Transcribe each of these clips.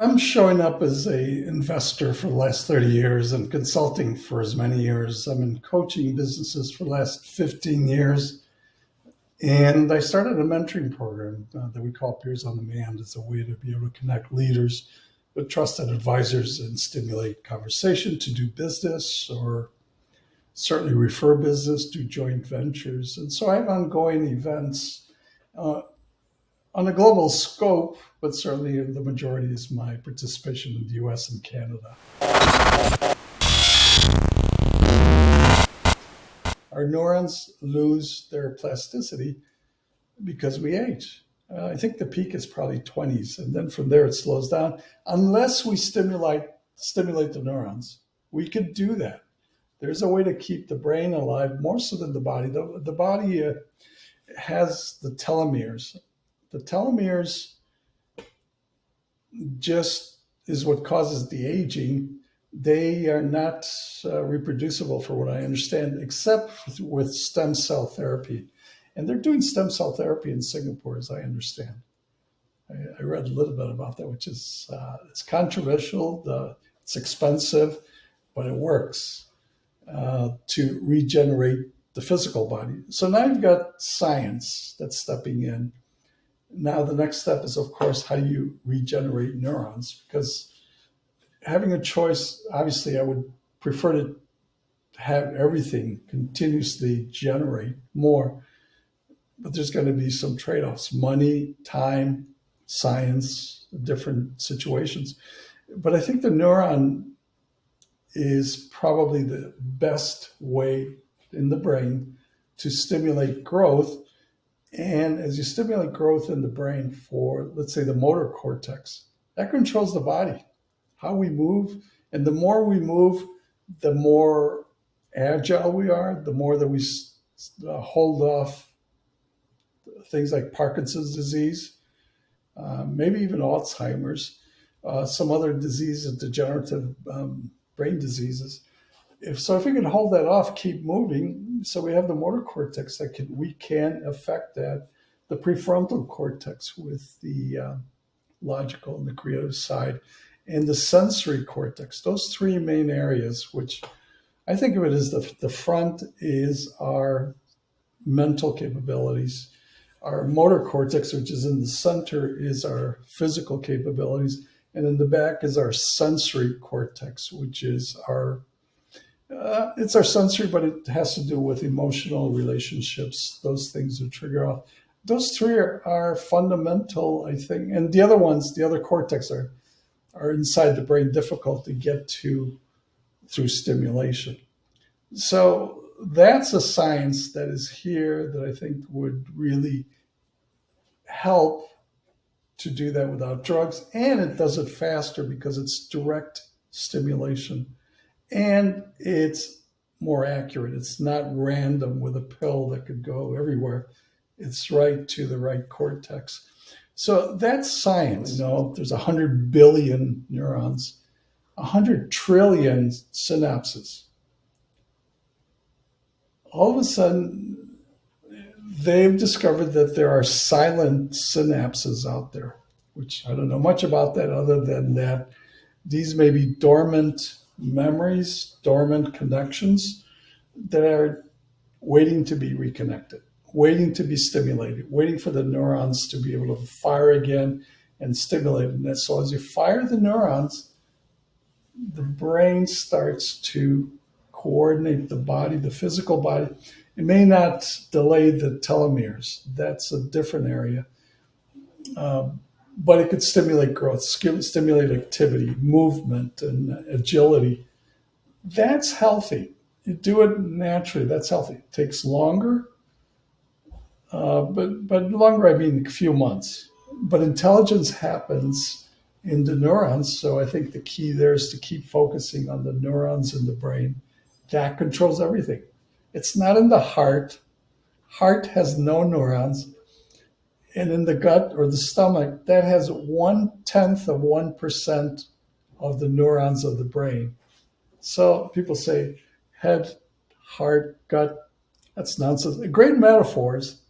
I'm showing up as a investor for the last 30 years and consulting for as many years. I'm in coaching businesses for the last 15 years. And I started a mentoring program that we call Peers on Demand as a way to be able to connect leaders with trusted advisors and stimulate conversation to do business or certainly refer business, do joint ventures. And so I have ongoing events uh, on a global scope, but certainly the majority is my participation in the US and Canada. Our neurons lose their plasticity because we age. I think the peak is probably 20s, and then from there it slows down. Unless we stimulate the neurons, we could do that. There's a way to keep the brain alive more so than the body. The body has the telomeres. The telomeres just is what causes the aging. They are not reproducible, for what I understand, except with stem cell therapy. And they're doing stem cell therapy in Singapore, as I understand. I read a little bit about that, which is it's controversial. It's expensive, but it works to regenerate the physical body. So now you've got science that's stepping in. Now the next step is, of course, how do you regenerate neurons? Because having a choice, obviously, I would prefer to have everything continuously generate more, but there's going to be some trade-offs: money, time, science, different situations. But I think the neuron is probably the best way in the brain to stimulate growth. And as you stimulate growth in the brain for, let's say, the motor cortex, that controls the body, how we move. And the more we move, the more agile we are, the more that we hold off things like Parkinson's disease, maybe even Alzheimer's, some other diseases, degenerative brain diseases. If we can hold that off, keep moving, so we have the motor cortex we can affect that, the prefrontal cortex with the logical and the creative side, and the sensory cortex. Those three main areas, which I think of it as the front is our mental capabilities. Our motor cortex, which is in the center, is our physical capabilities. And in the back is our sensory cortex, which is it's our sensory, but it has to do with emotional relationships, those things that trigger off. Those three are fundamental, I think. And the other ones, the other cortex are inside the brain, difficult to get to through stimulation. So that's a science that is here that I think would really help to do that without drugs. And it does it faster because it's direct stimulation. And it's more accurate. It's not random with a pill that could go everywhere. It's right to the right cortex. So that's science. There's 100 billion neurons, 100 trillion synapses. All of a sudden, they've discovered that there are silent synapses out there, which I don't know much about that other than that these may be dormant memories, dormant connections that are waiting to be reconnected, waiting to be stimulated, waiting for the neurons to be able to fire again and stimulate. And so as you fire the neurons, the brain starts to coordinate the body, the physical body. It may not delay the telomeres. That's a different area. But it could stimulate growth, stimulate activity, movement, and agility. That's healthy. You do it naturally. That's healthy. It takes longer, but longer, I mean a few months. But intelligence happens in the neurons. So I think the key there is to keep focusing on the neurons in the brain. That controls everything. It's not in the heart. Heart has no neurons. And in the gut or the stomach, that has 0.1% of the neurons of the brain. So people say head, heart, gut. That's nonsense. Great metaphors.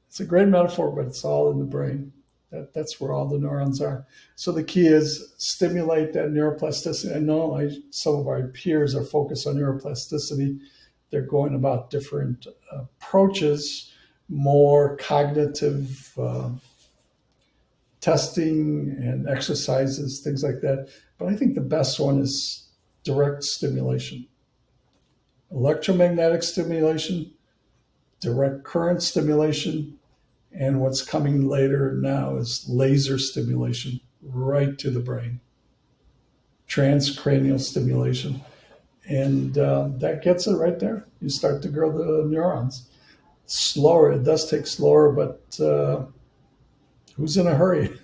It's a great metaphor, but it's all in the brain. That's where all the neurons are. So the key is stimulate that neuroplasticity. I know some of our peers are focused on neuroplasticity. They're going about different approaches, more cognitive testing and exercises, things like that. But I think the best one is direct stimulation, electromagnetic stimulation, direct current stimulation, and what's coming later now is laser stimulation right to the brain, transcranial stimulation. And that gets it right there. You start to grow the neurons. Slower, it does take slower, but who's in a hurry?